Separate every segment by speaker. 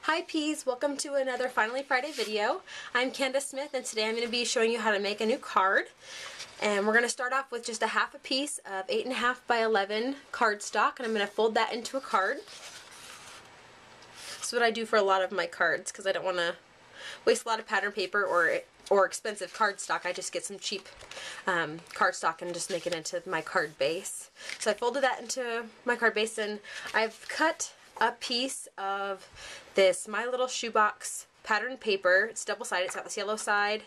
Speaker 1: Hi Peas, welcome to another Finally Friday video. I'm Candace Smith and today I'm going to be showing you how to make a new card. And we're going to start off with just a half a piece of 8.5 by 11 cardstock, and I'm going to fold that into a card. This is what I do for a lot of my cards because I don't want to waste a lot of pattern paper or expensive cardstock. I just get some cheap cardstock and just make it into my card base. So I folded that into my card base, and I've cut a piece of this My Little Shoebox pattern paper. It's double-sided. It's got this yellow side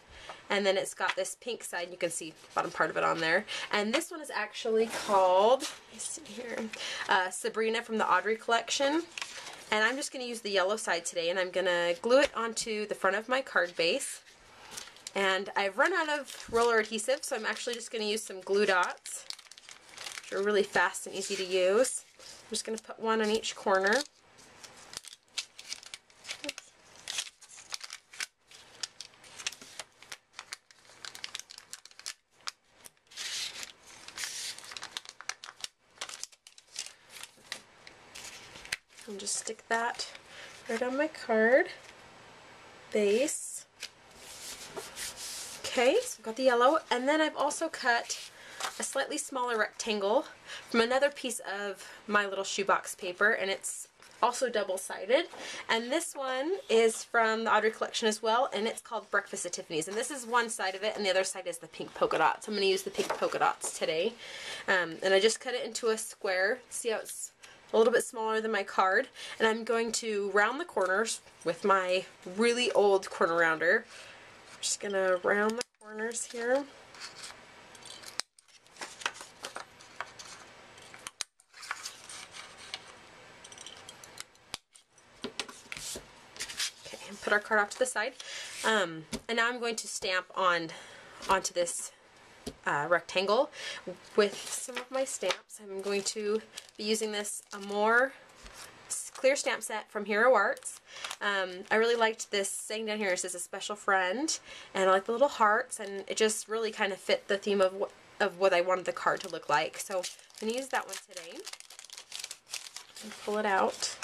Speaker 1: and then it's got this pink side. You can see the bottom part of it on there. And this one is actually called, let me see here, Sabrina from the Audrey collection. And I'm just going to use the yellow side today, and I'm going to glue it onto the front of my card base. And I've run out of roller adhesive, so I'm actually just going to use some glue dots, which are really fast and easy to use. I'm just going to put one on each corner. And just stick that right on my card base. Okay, so I've got the yellow, and then I've also cut a slightly smaller rectangle from another piece of My Little Shoebox paper, and it's also double-sided. And this one is from the Audrey collection as well, and it's called Breakfast at Tiffany's. And this is one side of it, and the other side is the pink polka dots. I'm going to use the pink polka dots today. And I just cut it into a square. See how it's a little bit smaller than my card, and I'm going to round the corners with my really old corner rounder. I'm just going to round the corners here. Okay, and put our card off to the side. And now I'm going to stamp onto this rectangle with some of my stamps. I'm going to be using this Amore clear stamp set from Hero Arts. I really liked this saying down here. It says a special friend, and I like the little hearts, and it just really kind of fit the theme of what I wanted the card to look like. So I'm going to use that one today and pull it out.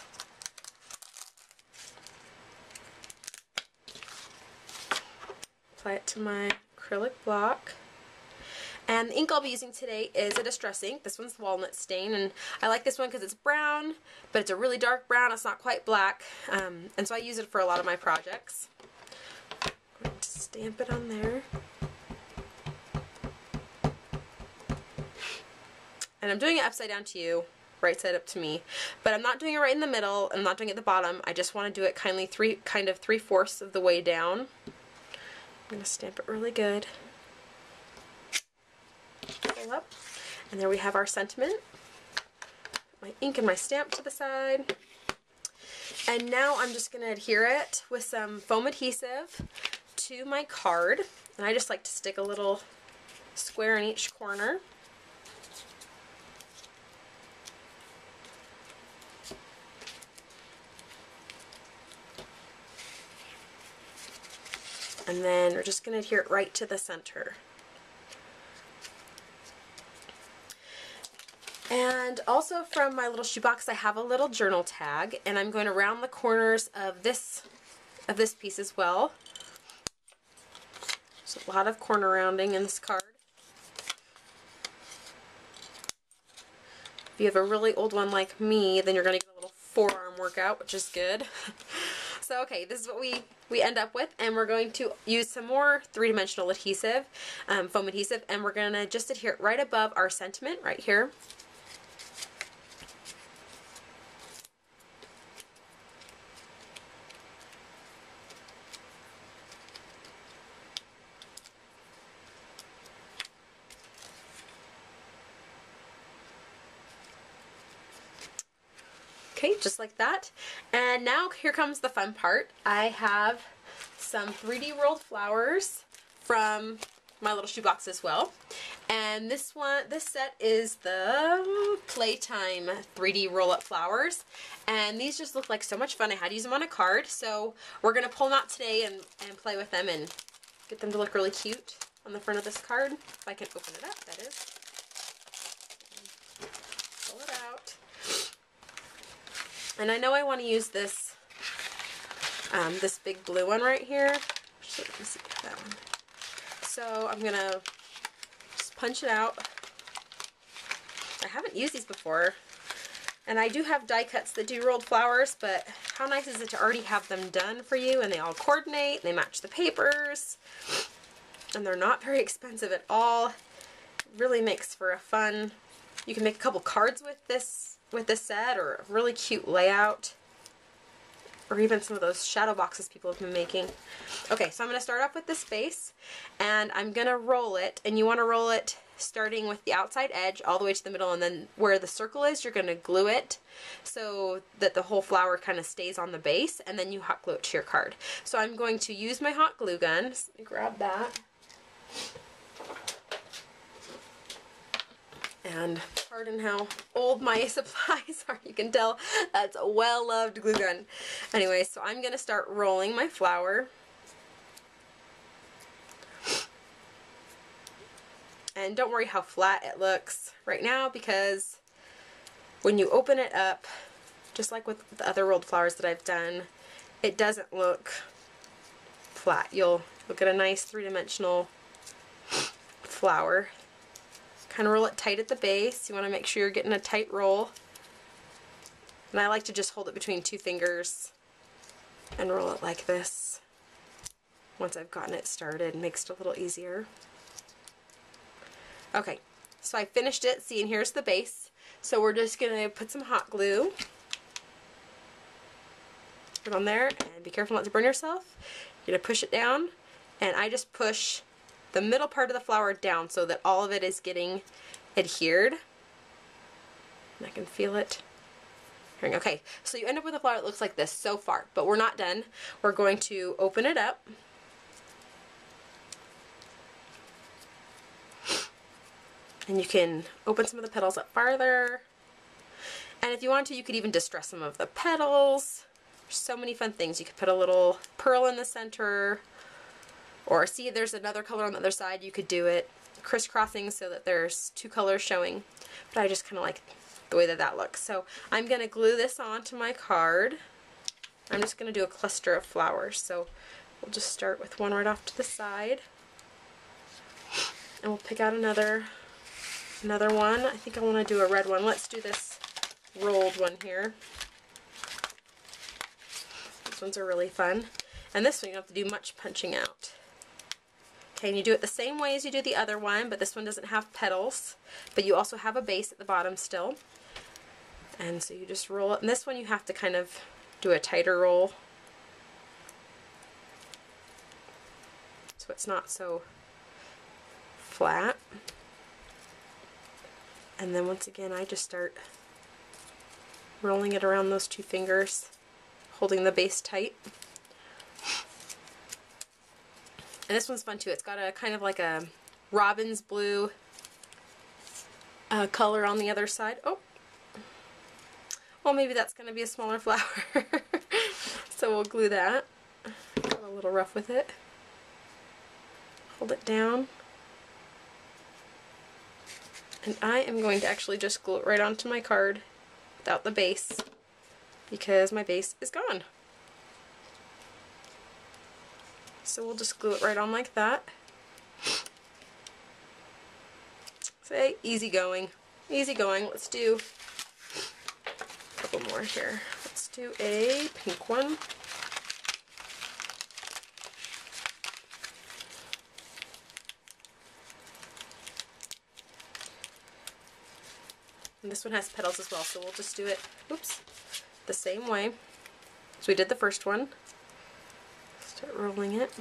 Speaker 1: Apply it to my acrylic block. And the ink I'll be using today is a distress ink. This one's Walnut Stain, and I like this one because it's brown, but it's a really dark brown. It's not quite black, and so I use it for a lot of my projects. I'm going to stamp it on there. And I'm doing it upside down to you, right side up to me. But I'm not doing it right in the middle, and I'm not doing it at the bottom. I just want to do it kind of 3/4 of the way down. I'm going to stamp it really good. Up, and there we have our sentiment. Put my ink and my stamp to the side, and now I'm just going to adhere it with some foam adhesive to my card, and I just like to stick a little square in each corner. And then we're just going to adhere it right to the center. And also from My Little Shoebox, I have a little journal tag, and I'm going to round the corners of this piece as well. There's a lot of corner rounding in this card. If you have a really old one like me, then you're going to get a little forearm workout, which is good. So okay, this is what we end up with, and we're going to use some more three-dimensional adhesive, foam adhesive, and we're going to just adhere it right above our sentiment right here. Okay, just like that. And now here comes the fun part. I have some 3D rolled flowers from My Little Shoebox as well. And this set is the Playtime 3D roll-up flowers. And these just look like so much fun. I had to use them on a card, so we're going to pull them out today and play with them and get them to look really cute on the front of this card. If I can open it up, that is. Pull it out. And I know I want to use this this big blue one right here. So let me see that one. So I'm gonna just punch it out. I haven't used these before, and I do have die cuts that do rolled flowers, but how nice is it to already have them done for you, and they all coordinate, they match the papers, and they're not very expensive at all. It really makes for a fun, you can make a couple cards with this set, or a really cute layout, or even some of those shadow boxes people have been making. Okay, so I'm going to start off with this base, and I'm going to roll it, and you want to roll it starting with the outside edge all the way to the middle, and then where the circle is, you're going to glue it so that the whole flower kind of stays on the base, and then you hot glue it to your card. So I'm going to use my hot glue gun. So let me grab that. And pardon how old my supplies are. You can tell that's a well-loved glue gun. Anyway, so I'm going to start rolling my flower. And don't worry how flat it looks right now, because when you open it up, just like with the other rolled flowers that I've done, it doesn't look flat. You'll get a nice three-dimensional flower. Kind of roll it tight at the base. You want to make sure you're getting a tight roll. And I like to just hold it between two fingers and roll it like this. Once I've gotten it started, it makes it a little easier. Okay, so I finished it. See, and here's the base. So we're just going to put some hot glue. Put it on there, and be careful not to burn yourself. You're going to push it down, and I just push the middle part of the flower down so that all of it is getting adhered. And I can feel it. Okay, so you end up with a flower that looks like this so far, but we're not done. We're going to open it up. And you can open some of the petals up farther. And if you want to, you could even distress some of the petals. There's so many fun things. You could put a little pearl in the center. Or see, there's another color on the other side. You could do it crisscrossing so that there's two colors showing. But I just kind of like the way that that looks. So I'm going to glue this onto my card. I'm just going to do a cluster of flowers. So we'll just start with one right off to the side. And we'll pick out another one. I think I want to do a red one. Let's do this rolled one here. These ones are really fun. And this one you don't have to do much punching out. Okay, and you do it the same way as you do the other one, but this one doesn't have petals. But you also have a base at the bottom still. And so you just roll it. And this one you have to kind of do a tighter roll, so it's not so flat. And then once again, I just start rolling it around those two fingers, holding the base tight. And this one's fun too. It's got a kind of like a robin's blue color on the other side. Oh, well, maybe that's going to be a smaller flower. So we'll glue that. Got a little rough with it. Hold it down. And I am going to actually just glue it right onto my card without the base, because my base is gone. So we'll just glue it right on like that. Say, easy going. Easy going. Let's do a couple more here. Let's do a pink one. And this one has petals as well, so we'll just do it, oops, the same way. So we did the first one. Start rolling it.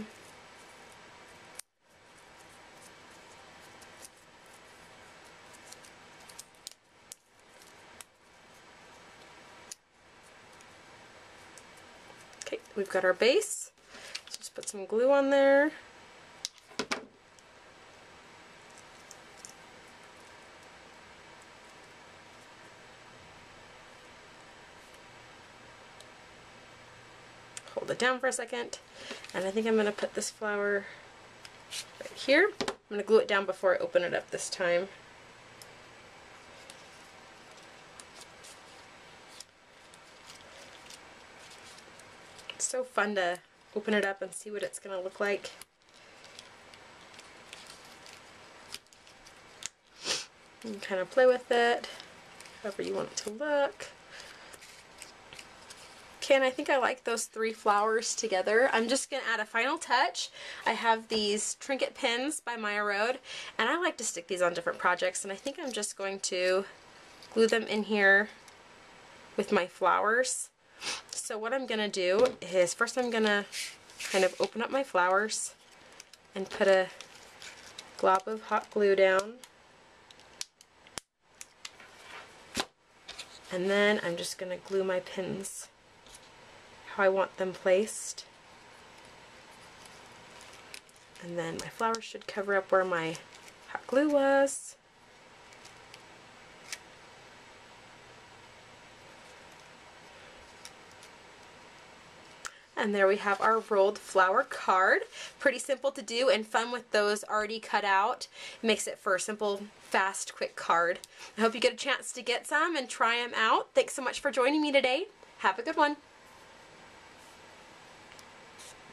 Speaker 1: Okay, we've got our base. So just put some glue on there. Hold it down for a second, and I think I'm going to put this flower right here. I'm going to glue it down before I open it up this time. so fun to open it up and see what it's going to look like. You can kind of play with it, however you want it to look. Okay, and I think I like those 3 flowers together. I'm just going to add a final touch. I have these trinket pins by Maya Road, and I like to stick these on different projects, and I think I'm just going to glue them in here with my flowers. So what I'm going to do is first I'm going to kind of open up my flowers and put a glob of hot glue down. And then I'm just going to glue my pins how I want them placed. And then my flowers should cover up where my hot glue was. And there we have our rolled flower card. Pretty simple to do and fun with those already cut out. It makes it for a simple, fast, quick card. I hope you get a chance to get some and try them out. Thanks so much for joining me today. Have a good one.